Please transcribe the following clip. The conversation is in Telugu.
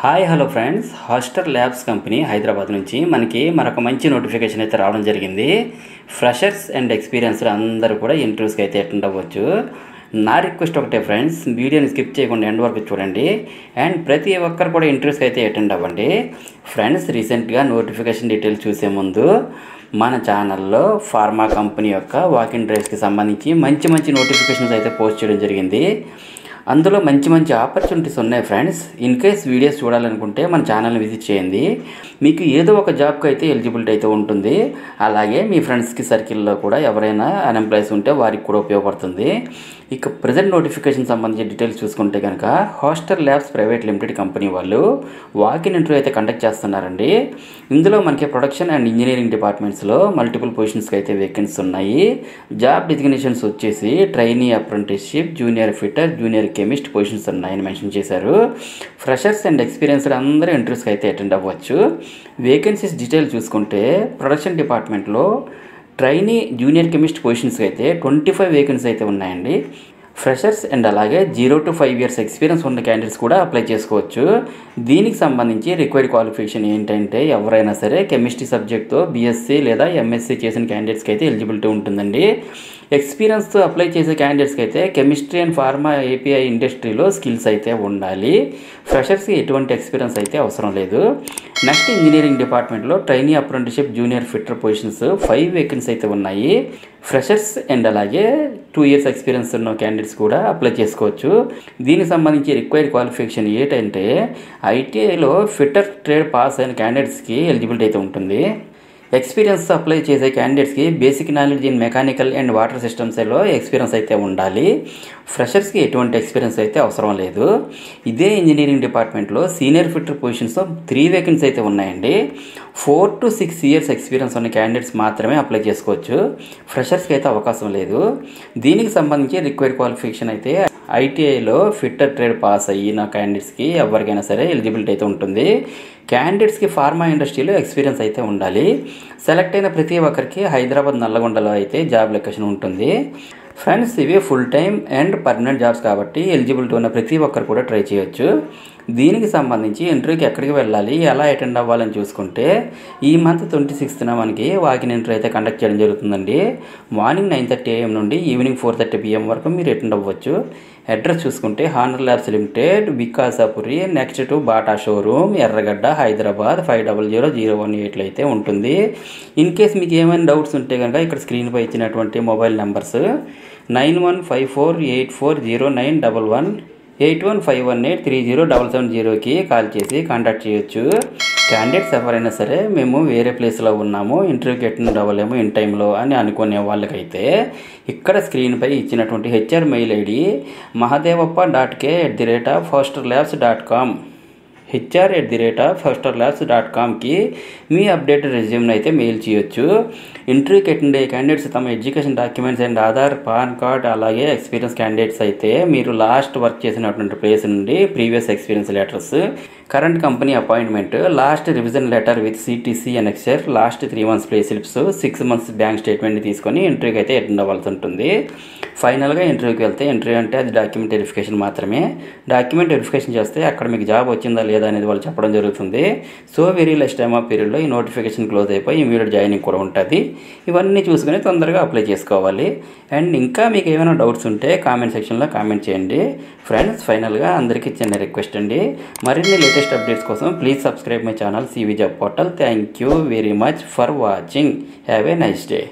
Hi hello friends, Hoster labs company Hyderabad నుంచి మనకి మరొక మంచి నోటిఫికేషన్ అయితే రావడం జరిగింది. ఫ్రెషర్స్ అండ్ ఎక్స్పీరియన్స్డ్ అందరూ కూడా ఇంటర్వ్యూస్కి అయితే అటెండ్ అవ్వచ్చు. నా రిక్వెస్ట్ ఒకటే ఫ్రెండ్స్, వీడియోని స్కిప్ చేయకుండా ఎండ్ వరకు చూడండి అండ్ ప్రతి ఒక్కరు కూడా ఇంటర్వ్యూస్కి అయితే అటెండ్ అవ్వండి. ఫ్రెండ్స్, రీసెంట్గా నోటిఫికేషన్ డీటెయిల్స్ చూసే ముందు మన ఛానల్లో ఫార్మా కంపెనీ యొక్క వాకిన్ డ్రైవ్స్కి సంబంధించి మంచి నోటిఫికేషన్స్ అయితే పోస్ట్ చేయడం జరిగింది. అందులో మంచి ఆపర్చునిటీస్ ఉన్నాయి ఫ్రెండ్స్. ఇన్ కేస్ వీడియోస్ చూడాలనుకుంటే మన ఛానల్ని విజిట్ చేయండి. మీకు ఏదో ఒక జాబ్కి అయితే ఎలిజిబిలిటీ అయితే ఉంటుంది. అలాగే మీ ఫ్రెండ్స్కి సర్కిల్లో కూడా ఎవరైనా అన్ఎంప్లాయీస్ ఉంటే వారికి కూడా ఉపయోగపడుతుంది. ఇక ప్రజెంట్ నోటిఫికేషన్ సంబంధించిన డీటెయిల్స్ చూసుకుంటే కనుక హాస్టర్ ల్యాబ్స్ ప్రైవేట్ లిమిటెడ్ కంపెనీ వాళ్ళు వాకిన్ ఇంటర్వ్యూ అయితే కండక్ట్ చేస్తున్నారండి. ఇందులో మనకి ప్రొడక్షన్ అండ్ ఇంజనీరింగ్ డిపార్ట్మెంట్స్లో మల్టిపుల్ పొజిషన్స్కి అయితే వేకెన్సీస్ ఉన్నాయి. జాబ్ డిజిగ్నేషన్స్ వచ్చేసి trainee apprenticeship, junior fitter, junior chemist positions ఉన్నాయని మెన్షన్ చేశారు. ఫ్రెషర్స్ అండ్ ఎక్స్పీరియన్స్డ్ అందరూ ఇంటర్వ్యూస్కి అయితే అటెండ్ అవ్వచ్చు. వేకెన్సీస్ డీటెయిల్ చూసుకుంటే ప్రొడక్షన్ డిపార్ట్మెంట్లో ట్రైనీ జూనియర్ కెమిస్ట్ పొజిషన్స్కి అయితే 25 వేకెన్సీ అయితే ఉన్నాయండి. ఫ్రెషర్స్ అండ్ అలాగే 0 to 5 years ఎక్స్పీరియన్స్ ఉన్న క్యాండిడేట్స్ కూడా అప్లై చేసుకోవచ్చు. దీనికి సంబంధించి రిక్వైర్డ్ క్వాలిఫికేషన్ ఏంటంటే ఎవరైనా సరే కెమిస్ట్రీ సబ్జెక్ట్తో బీఎస్సీ లేదా ఎంఎస్సీ చేసిన క్యాండిడేట్స్కి అయితే ఎలిజిబిలిటీ ఉంటుందండి. ఎక్స్పీరియన్స్తో అప్లై చేసే క్యాండిడేట్స్కి అయితే కెమిస్ట్రీ అండ్ ఫార్మా ఏపీఐ ఇండస్ట్రీలో స్కిల్స్ అయితే ఉండాలి. ఫ్రెషర్స్కి ఎటువంటి ఎక్స్పీరియన్స్ అయితే అవసరం లేదు. నెక్స్ట్, ఇంజనీరింగ్ డిపార్ట్మెంట్లో trainee apprenticeship, junior fitter positions 5 vacancy అయితే ఉన్నాయి. ఫ్రెషర్స్ అండ్ అలాగే 2 years ఎక్స్పీరియన్స్ ఉన్న క్యాండిడేట్స్ కూడా అప్లై చేసుకోవచ్చు. దీనికి సంబంధించి రిక్వైర్డ్ క్వాలిఫికేషన్ ఏంటంటే ఐటీఐలో ఫిట్టర్ ట్రేడ్ పాస్ అయిన క్యాండిడేట్స్కి ఎలిజిబిలిటీ అయితే ఉంటుంది. ఎక్స్పీరియన్స్ అప్లై చేసే క్యాండిడేట్స్కి basic knowledge in mechanical and water సిస్టమ్స్లో ఎక్స్పీరియన్స్ అయితే ఉండాలి. ఫ్రెషర్స్కి ఎటువంటి ఎక్స్పీరియన్స్ అయితే అవసరం లేదు. ఇదే ఇంజనీరింగ్ డిపార్ట్మెంట్లో సీనియర్ ఫిట్టర్ పొజిషన్స్ 3 వేకెన్సీ అయితే ఉన్నాయండి. 4 to 6 years ఎక్స్పీరియన్స్ ఉన్న క్యాండిడేట్స్ మాత్రమే అప్లై చేసుకోవచ్చు. ఫ్రెషర్స్కి అయితే అవకాశం లేదు. దీనికి సంబంధించి రిక్వైర్డ్ క్వాలిఫికేషన్ అయితే ఐటీఐలో ఫిట్టర్ ట్రేడ్ పాస్ అయిన క్యాండిడేట్స్కి ఎవరికైనా సరే ఎలిజిబిలిటీ అయితే ఉంటుంది. క్యాండిడేట్స్కి ఫార్మా ఇండస్ట్రీలో ఎక్స్పీరియన్స్ అయితే ఉండాలి. సెలెక్ట్ అయిన ప్రతి ఒక్కరికి హైదరాబాద్ నల్లగొండలో అయితే జాబ్ లొకేషన్ ఉంటుంది. ఫ్రెండ్స్, ఇవి full time and permanent jobs కాబట్టి ఎలిజిబిలిటీ ఉన్న ప్రతి ఒక్కరు కూడా ట్రై చేయొచ్చు. దీనికి సంబంధించి ఇంటర్వ్యూకి ఎక్కడికి వెళ్ళాలి, ఎలా అటెండ్ అవ్వాలని చూసుకుంటే ఈ మంత్ 26న మనకి వాకిన్ ఇంటర్వ్యూ అయితే కండక్ట్ చేయడం జరుగుతుందండి. మార్నింగ్ 9:30 AM నుండి ఈవినింగ్ 4:30 PM వరకు మీరు అటెండ్ అవ్వచ్చు. అడ్రస్ చూసుకుంటే Honour Labs Limited, Vikaspuri, next to Bata showroom, Erragadda, Hyderabad 500018 అయితే ఉంటుంది. ఇన్ కేస్ మీకు ఏమైనా డౌట్స్ ఉంటే కనుక ఇక్కడ స్క్రీన్పై ఇచ్చినటువంటి మొబైల్ నెంబర్స్ 9154840911, 8151830770కి కాల్ చేసి కాంటాక్ట్ చేయొచ్చు. క్యాండిడేట్స్ ఎవరైనా సరే మేము వేరే ప్లేస్లో ఉన్నాము, ఇంటర్వ్యూకి అటెండ్ అవ్వలేము ఇన్ టైంలో అని అనుకునే వాళ్ళకైతే ఇక్కడ స్క్రీన్పై ఇచ్చినటువంటి హెచ్ఆర్ మెయిల్ ఐడి mahadevappa.k@hosterlabs.com HR@hosterlabs.comకి మీ అప్డేటెడ్ రెజ్యూమ్ని అయితే మెయిల్ చేయొచ్చు. ఇంటర్వ్యూకి అటెండ్ అయ్యే క్యాండిడేట్స్ తమ education documents and Aadhaar, PAN card, అలాగే ఎక్స్పీరియన్స్ క్యాండిడేట్స్ అయితే మీరు లాస్ట్ వర్క్ చేసినటువంటి ప్లేస్ నుండి previous experience letters, current company appointment, last revision letter with CTC annexure, last 3 months pay slips, 6 months bank స్టేట్మెంట్ని తీసుకొని ఇంటర్వ్యూకి అయితే అటెండ్ అవ్వాల్సి ఉంటుంది. ఫైనల్గా ఇంటర్వ్యూకి వెళ్తే ఇంటర్వ్యూ అంటే అది డాక్యుమెంట్ వెరిఫికేషన్ మాత్రమే. డాక్యుమెంట్ వెరిఫికేషన్ చేస్తే అక్కడ మీకు జాబ్ వచ్చిందా లేదా అనేది వాళ్ళు చెప్పడం జరుగుతుంది. So very less time of పీరియడ్లో ఈ నోటిఫికేషన్ క్లోజ్ అయిపోయి ఇమీడియట్ జాయినింగ్ కూడా ఉంటుంది. ఇవన్నీ చూసుకుని తొందరగా అప్లై చేసుకోవాలి. అండ్ ఇంకా మీకు ఏమైనా డౌట్స్ ఉంటే కామెంట్ సెక్షన్లో కామెంట్ చేయండి. ఫ్రెండ్స్, ఫైనల్గా అందరికీ చిన్న రిక్వెస్ట్ అండి, మరిన్ని లేటెస్ట్ అప్డేట్స్ కోసం please subscribe my channel CV Job Portal. Thank you very much for watching. Have a nice day.